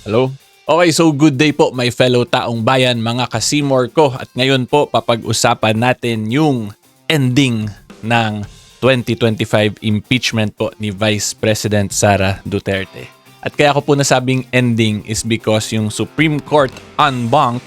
Hello? Okay, so good day po my fellow taong bayan, mga kasimor ko. At ngayon po papag-usapan natin yung ending ng 2025 impeachment po ni Vice President Sara Duterte. At kaya ko po nasabing ending is because yung Supreme Court en banc,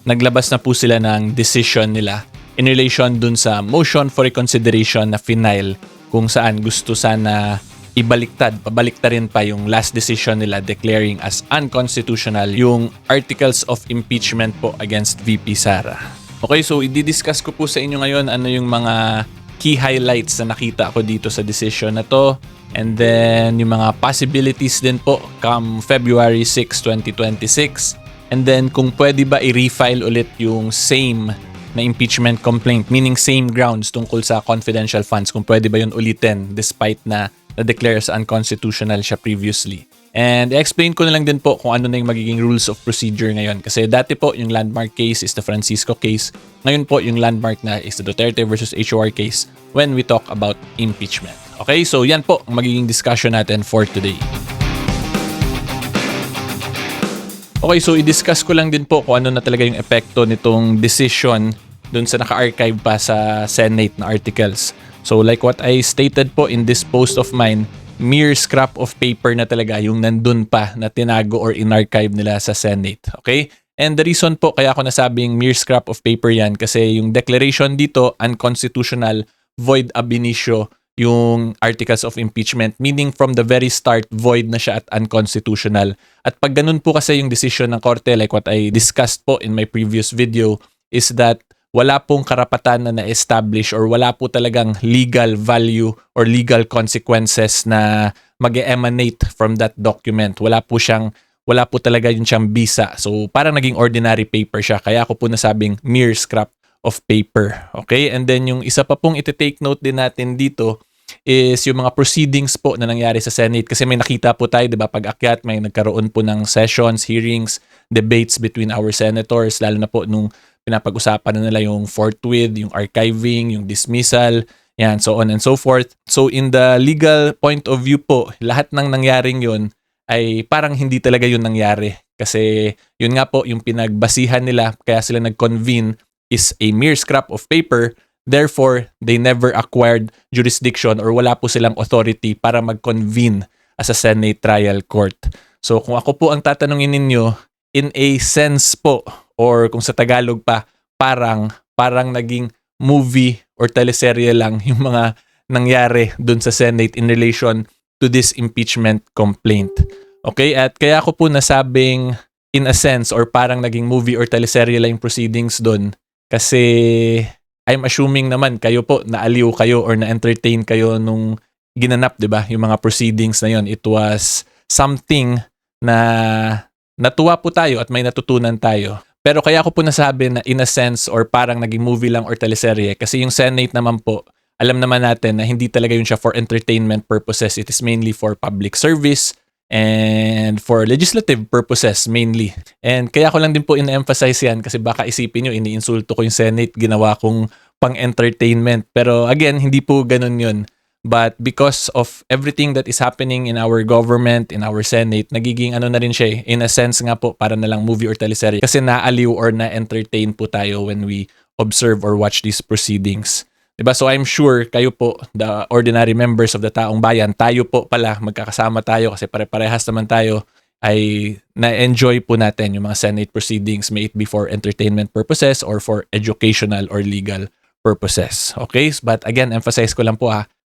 naglabas na po sila ng decision nila in relation dun sa motion for reconsideration na final kung saan gusto sana pabaliktarin pa yung last decision nila declaring as unconstitutional yung articles of impeachment po against VP Sara. Okay, so i-discuss ko po sa inyo ngayon ano yung mga key highlights na nakita ko dito sa decision na to, and then yung mga possibilities din po come February 6, 2026, and then kung pwede ba i-refile ulit yung same na impeachment complaint, meaning same grounds tungkol sa confidential funds, kung pwede ba yun ulitin despite na na-declare as unconstitutional siya previously. And i-explain ko na lang din po kung ano na yung magiging rules of procedure ngayon. Kasi dati po yung landmark case is the Francisco case. Ngayon po yung landmark na is the Duterte versus HOR case when we talk about impeachment. Okay, so yan po ang magiging discussion natin for today. Okay, so i-discuss ko lang din po kung ano na talaga yung epekto nitong decision dun sa naka-archive pa sa Senate na articles. So like what I stated po in this post of mine, mere scrap of paper na talaga yung nandun pa na tinago or in-archive nila sa Senate. Okay? And the reason po kaya ako nasabing mere scrap of paper yan kasi yung declaration dito, unconstitutional, void ab initio yung articles of impeachment, meaning from the very start, void na siya at unconstitutional. At pag ganun po kasi yung decision ng korte, like what I discussed po in my previous video, is that wala pong karapatan na na-establish or wala po talagang legal value or legal consequences na mag-emanate from that document. Wala po talaga yun siyang bisa. So parang naging ordinary paper siya. Kaya ako po nasabing mere scrap of paper. Okay? And then yung isa pa pong iti-take note din natin dito is yung mga proceedings po na nangyari sa Senate. Kasi may nakita po tayo, di ba, pag-akyat, may nagkaroon po ng sessions, hearings, debates between our senators, lalo na po nung pinapag-usapan na nila yung forthwith, yung archiving, yung dismissal, yan, so on and so forth. So in the legal point of view po, lahat ng nangyaring yun ay parang hindi talaga yun nangyari. Kasi yun nga po, yung pinagbasihan nila, kaya sila nag-convene is a mere scrap of paper. Therefore, they never acquired jurisdiction or wala po silang authority para mag-convene as a Senate trial court. So kung ako po ang tatanungin ninyo, in a sense po, or kung sa Tagalog pa, parang naging movie or teleserye lang yung mga nangyari dun sa Senate in relation to this impeachment complaint. Okay? At kaya ko po nasabing in a sense or parang naging movie or teleserye lang yung proceedings dun kasi I'm assuming naman kayo po naaliw kayo or na-entertain kayo nung ginanap, di ba? Yung mga proceedings na yon. It was something na natuwa po tayo at may natutunan tayo. Pero kaya ko po nasabi na in a sense or parang naging movie lang or teleserye kasi yung Senate naman po, alam naman natin na hindi talaga yun siya for entertainment purposes. It is mainly for public service and for legislative purposes mainly. And kaya ko lang din po ina-emphasize yan kasi baka isipin nyo, iniinsulto ko yung Senate, ginawa kong pang-entertainment. Pero again, hindi po ganun yun. But because of everything that is happening in our government, in our Senate, nagiging ano na rin siya in a sense nga po, para na lang movie or teleserye. Kasi naaliw or na-entertain po tayo when we observe or watch these proceedings. Diba? So I'm sure kayo po, the ordinary members of the taong bayan, tayo po pala, magkakasama tayo kasi pare-parehas naman tayo, ay na-enjoy po natin yung mga Senate proceedings, may it be for entertainment purposes or for educational or legal purposes. Okay? But again, emphasize ko lang po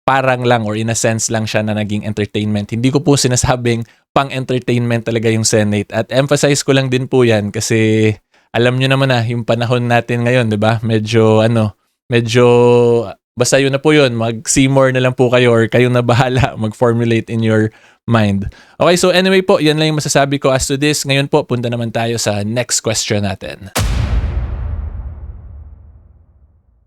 parang lang or in a sense lang siya na naging entertainment. Hindi ko po sinasabing pang-entertainment talaga yung Senate. At emphasize ko lang din po yan kasi alam nyo naman yung panahon natin ngayon, di ba? Medyo basta yun na po yun. Mag-Seymour na lang po kayo or kayo na bahala mag-formulate in your mind. Okay, so anyway po, yan lang yung masasabi ko as to this. Ngayon po, punta naman tayo sa next question natin.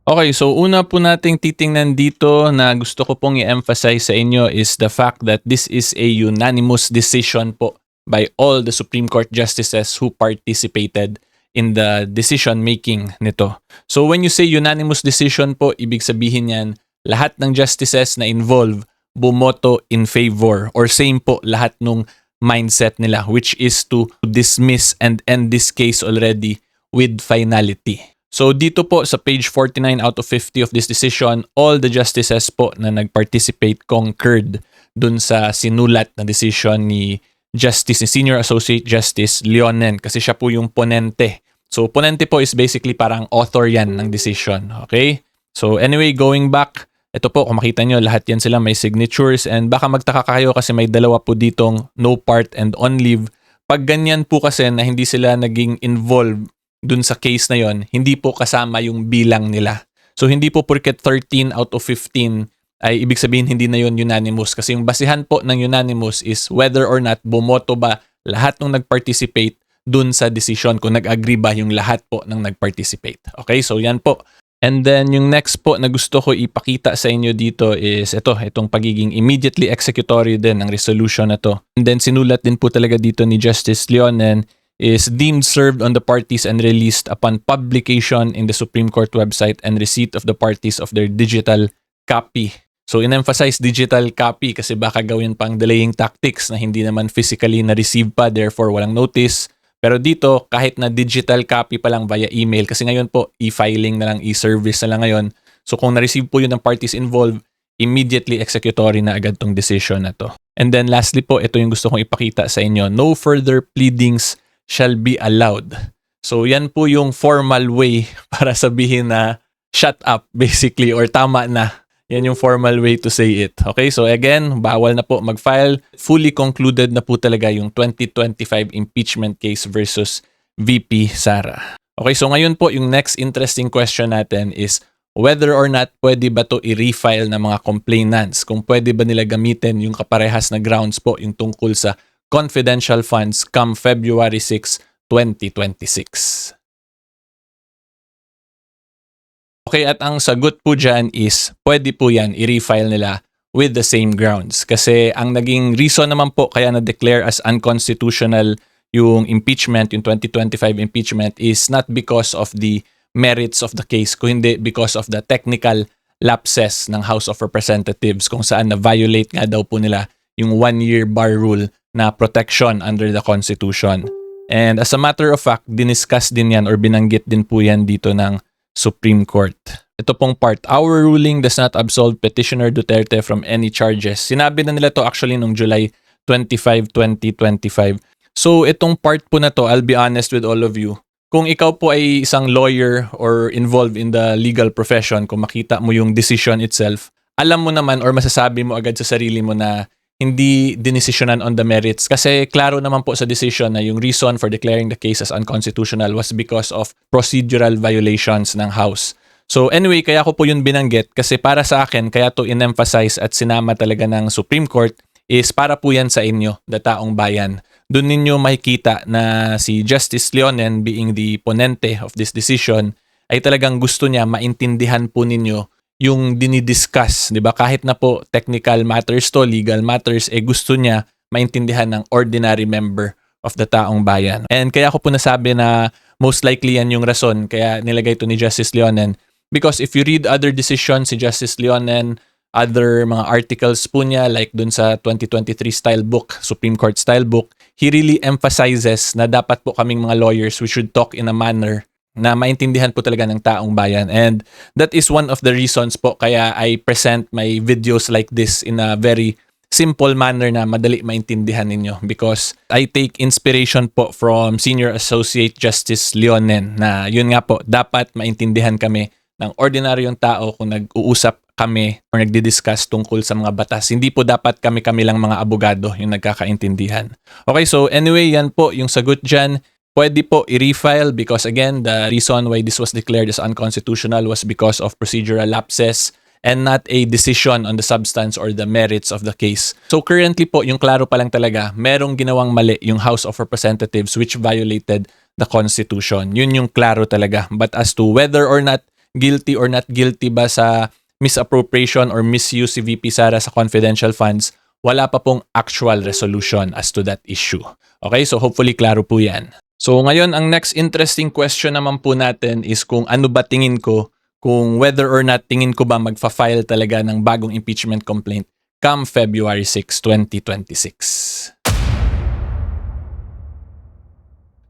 Okay, so una po nating titingnan dito na gusto ko pong i-emphasize sa inyo is the fact that this is a unanimous decision po by all the Supreme Court justices who participated in the decision making nito. So when you say unanimous decision po, ibig sabihin yan, lahat ng justices na involved bumoto in favor or same po lahat nung mindset nila, which is to dismiss and end this case already with finality. So dito po sa page 49 out of 50 of this decision, all the justices po na nag-participate concurred dun sa sinulat na decision ni Senior Associate Justice Leonen, kasi siya po yung ponente. So ponente po is basically parang author yan ng decision. Okay? So anyway, going back, ito po, kung makita nyo, lahat yan sila may signatures, and baka magtaka kayo kasi may dalawa po ditong no part and on leave. Pag ganyan po kasi na hindi sila naging involved dun sa case na yon, hindi po kasama yung bilang nila. So hindi po porket 13 out of 15 ay ibig sabihin hindi na yun unanimous, kasi yung basihan po ng unanimous is whether or not bumoto ba lahat ng nag-participate dun sa decision, kung nag-agree ba yung lahat po ng nag-participate. Okay, so yan po. And then yung next po na gusto ko ipakita sa inyo dito is itong pagiging immediately executory din ng resolution na to. And then sinulat din po talaga dito ni Justice Leonen is deemed served on the parties and released upon publication in the Supreme Court website and receipt of the parties of their digital copy. So in-emphasize digital copy kasi baka gawin pang delaying tactics na hindi naman physically na-receive pa, therefore walang notice. Pero dito, kahit na digital copy pa lang via email, kasi ngayon po, e-filing na lang, e-service na lang ngayon. So kung na-receive po yun ng parties involved, immediately executory na agad tong decision na to. And then lastly po, ito yung gusto kong ipakita sa inyo. No further pleadings shall be allowed. So yan po yung formal way para sabihin na shut up basically, or tama na. Yan yung formal way to say it. Okay, so again, bawal na po mag-file. Fully concluded na po talaga yung 2025 impeachment case versus VP Sara. Okay, so ngayon po, yung next interesting question natin is whether or not pwede ba to i-refile ng mga complainants. Kung pwede ba nila gamitin yung kaparehas na grounds po yung tungkol sa confidential funds come February 6, 2026. Okay, at ang sagot po dyan is pwede po yan i-refile nila with the same grounds. Kasi ang naging reason naman po kaya na-declare as unconstitutional yung impeachment, yung 2025 impeachment, is not because of the merits of the case, kundi because of the technical lapses ng House of Representatives kung saan na-violate nga daw po nila yung 1-year bar rule na protection under the Constitution. And as a matter of fact, diniscuss din yan or binanggit din po yan dito ng Supreme Court. Ito pong part, our ruling does not absolve Petitioner Duterte from any charges. Sinabi na nila to actually noong July 25, 2025. So itong part po na to, I'll be honest with all of you. Kung ikaw po ay isang lawyer or involved in the legal profession, kung makita mo yung decision itself, alam mo naman or masasabi mo agad sa sarili mo na hindi dinesisyonan on the merits. Kasi klaro naman po sa decision na yung reason for declaring the case as unconstitutional was because of procedural violations ng House. So anyway, kaya ko po yun binanggit kasi para sa akin, kaya to in-emphasize at sinama talaga ng Supreme Court is para po yan sa inyo, the taong bayan. Doon ninyo makikita na si Justice Leonen, being the ponente of this decision, ay talagang gusto niya maintindihan po ninyo yung dinidiscuss, di ba? Kahit na po technical matters to, legal matters, gusto niya maintindihan ng ordinary member of the taong bayan. And kaya ko po nasabi na most likely yan yung rason kaya nilagay to ni Justice Leonen. Because if you read other decisions si Justice Leonen, other mga articles po niya like dun sa 2023 style book, Supreme Court style book, he really emphasizes na dapat po kaming mga lawyers, we should talk in a manner na maintindihan po talaga ng taong bayan. And that is one of the reasons po kaya I present my videos like this in a very simple manner na madali maintindihan ninyo. Because I take inspiration po from Senior Associate Justice Leonen na yun nga po, dapat maintindihan kami ng ordinaryong tao kung nag-uusap kami or nagdi-discuss tungkol sa mga batas. Hindi po dapat kami lang mga abogado yung nagkakaintindihan. Okay, so anyway, yan po yung sagot dyan. Pwede po i-refile because again, the reason why this was declared as unconstitutional was because of procedural lapses and not a decision on the substance or the merits of the case. So currently po, yung klaro pa lang talaga, merong ginawang mali yung House of Representatives which violated the Constitution. Yun yung klaro talaga. But as to whether or not guilty or not guilty ba sa misappropriation or misuse si VP Sara sa confidential funds, wala pa pong actual resolution as to that issue. Okay, so hopefully klaro po yan. So ngayon, ang next interesting question naman po natin is kung ano ba tingin ko, kung whether or not tingin ko ba magfa-file talaga ng bagong impeachment complaint come February 6, 2026.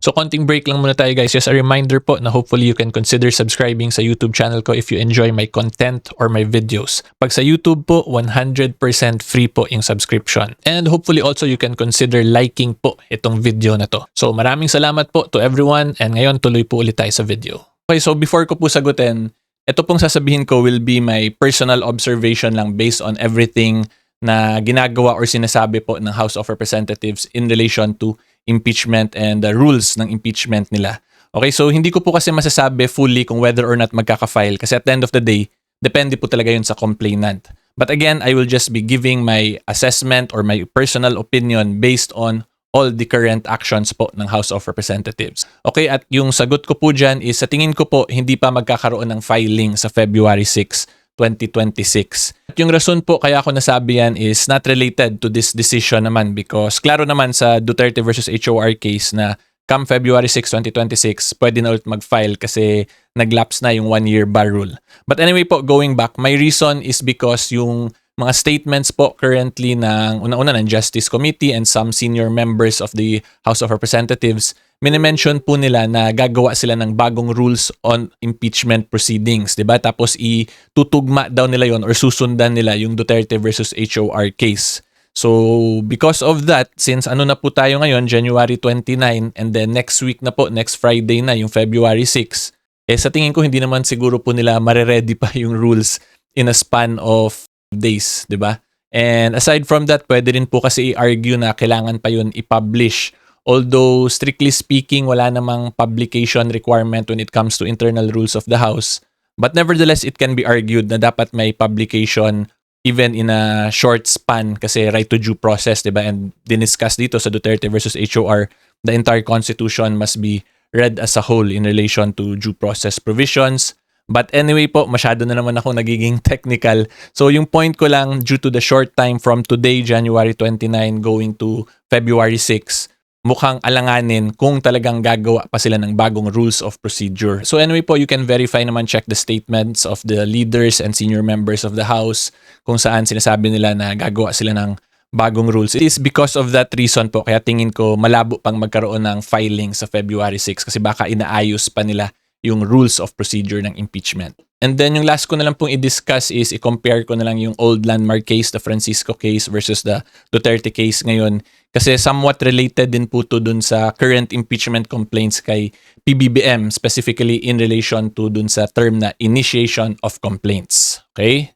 So konting break lang muna tayo guys. Just a reminder po na hopefully you can consider subscribing sa YouTube channel ko if you enjoy my content or my videos. Pag sa YouTube po, 100% free po yung subscription. And hopefully also you can consider liking po itong video na to. So maraming salamat po to everyone and ngayon tuloy po ulit tayo sa video. Okay, so before ko po sagutin, ito pong sasabihin ko will be my personal observation lang based on everything na ginagawa or sinasabi po ng House of Representatives in relation to impeachment and the rules ng impeachment nila. Okay, so hindi ko po kasi masasabi fully kung whether or not magkaka-file kasi at the end of the day, depende po talaga yun sa complainant. But again, I will just be giving my assessment or my personal opinion based on all the current actions po ng House of Representatives. Okay, at yung sagot ko po dyan is sa tingin ko po hindi pa magkakaroon ng filing sa February 6, 2026. At yung rason po kaya ako nasabi yan is not related to this decision naman because klaro naman sa Duterte versus HOR case na come February 6, 2026, pwede na ulit mag-file kasi nag-lapse na yung 1-year bar rule. But anyway po, going back, my reason is because yung mga statements po currently ng una-una ng Justice Committee and some senior members of the House of Representatives, minimension po nila na gagawa sila ng bagong rules on impeachment proceedings, 'di ba? Tapos itutugma daw nila 'yon or susundan nila yung Duterte versus HOR case. So, because of that, since ano na po tayo ngayon, January 29 and then next week na po, next Friday na yung February 6, sa tingin ko hindi naman siguro po nila mare-ready pa yung rules in a span of days, 'di ba? And aside from that, pwede rin po kasi i-argue na kailangan pa yun i-publish. Although, strictly speaking, wala namang publication requirement when it comes to internal rules of the House. But nevertheless, it can be argued na dapat may publication even in a short span kasi right to due process, diba? And diniscuss dito sa Duterte versus HOR, the entire Constitution must be read as a whole in relation to due process provisions. But anyway po, masyado na naman ako nagiging technical. So yung point ko lang, due to the short time from today, January 29, going to February 6, mukhang alanganin kung talagang gagawa pa sila ng bagong rules of procedure. So anyway po, you can verify naman, check the statements of the leaders and senior members of the House kung saan sinasabi nila na gagawa sila ng bagong rules. It is because of that reason po, kaya tingin ko malabo pang magkaroon ng filing sa February 6 kasi baka inaayos pa nila yung rules of procedure ng impeachment. And then yung last ko na lang pong i-discuss is i-compare ko na lang yung old landmark case, the Francisco case versus the Duterte case ngayon. Kasi somewhat related din po to dun sa current impeachment complaints kay PBBM, specifically in relation to dun sa term na initiation of complaints. Okay?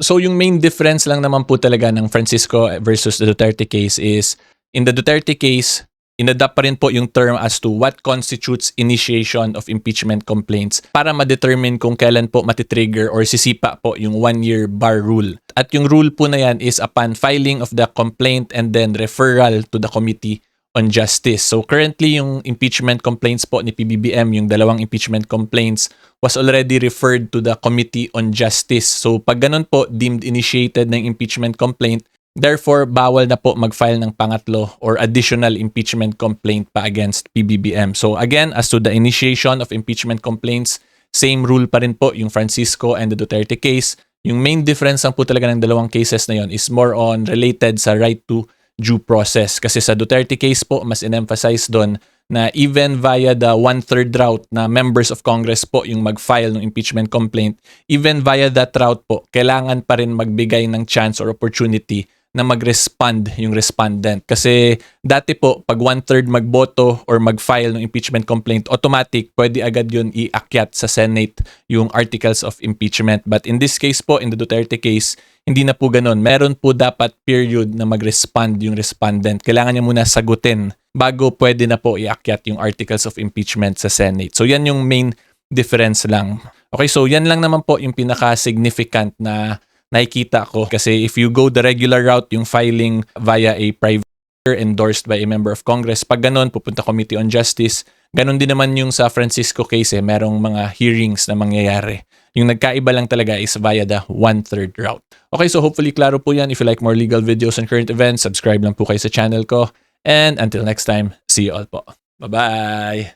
So yung main difference lang naman po talaga ng Francisco versus the Duterte case is in the Duterte case, inadapt pa rin po yung term as to what constitutes initiation of impeachment complaints para ma-determine kung kailan po matitrigger or sisipa po yung 1-year bar rule. At yung rule po na yan is upon filing of the complaint and then referral to the Committee on Justice. So currently yung impeachment complaints po ni PBBM, yung dalawang impeachment complaints was already referred to the Committee on Justice. So pag ganun po, deemed initiated ng impeachment complaint, therefore, bawal na po mag-file ng pangatlo or additional impeachment complaint pa against PBBM. So again, as to the initiation of impeachment complaints, same rule pa rin po yung Francisco and the Duterte case. Yung main difference lang po talaga ng dalawang cases na yon is more on related sa right to due process. Kasi sa Duterte case po, mas in-emphasize doon na even via the 1/3 route na members of Congress po yung mag-file ng impeachment complaint, even via that route po, kailangan pa rin magbigay ng chance or opportunity na mag-respond yung respondent. Kasi dati po, pag 1/3 magboto or mag-file ng impeachment complaint, automatic, pwede agad yun iakyat sa Senate yung articles of impeachment. But in this case po, in the Duterte case, hindi na po ganun. Meron po dapat period na mag-respond yung respondent. Kailangan niya muna sagutin bago pwede na po iakyat yung articles of impeachment sa Senate. So yan yung main difference lang. Okay, so yan lang naman po yung pinaka-significant na nakikita ko. Kasi if you go the regular route, yung filing via a private endorsed by a member of Congress, pag ganun, pupunta Committee on Justice. Ganun din naman yung sa Francisco case, merong mga hearings na mangyayari. Yung nagkaiba lang talaga is via the 1/3 route. Okay, so hopefully klaro po yan. If you like more legal videos and current events, subscribe lang po kayo sa channel ko. And until next time, see you all po. Bye-bye!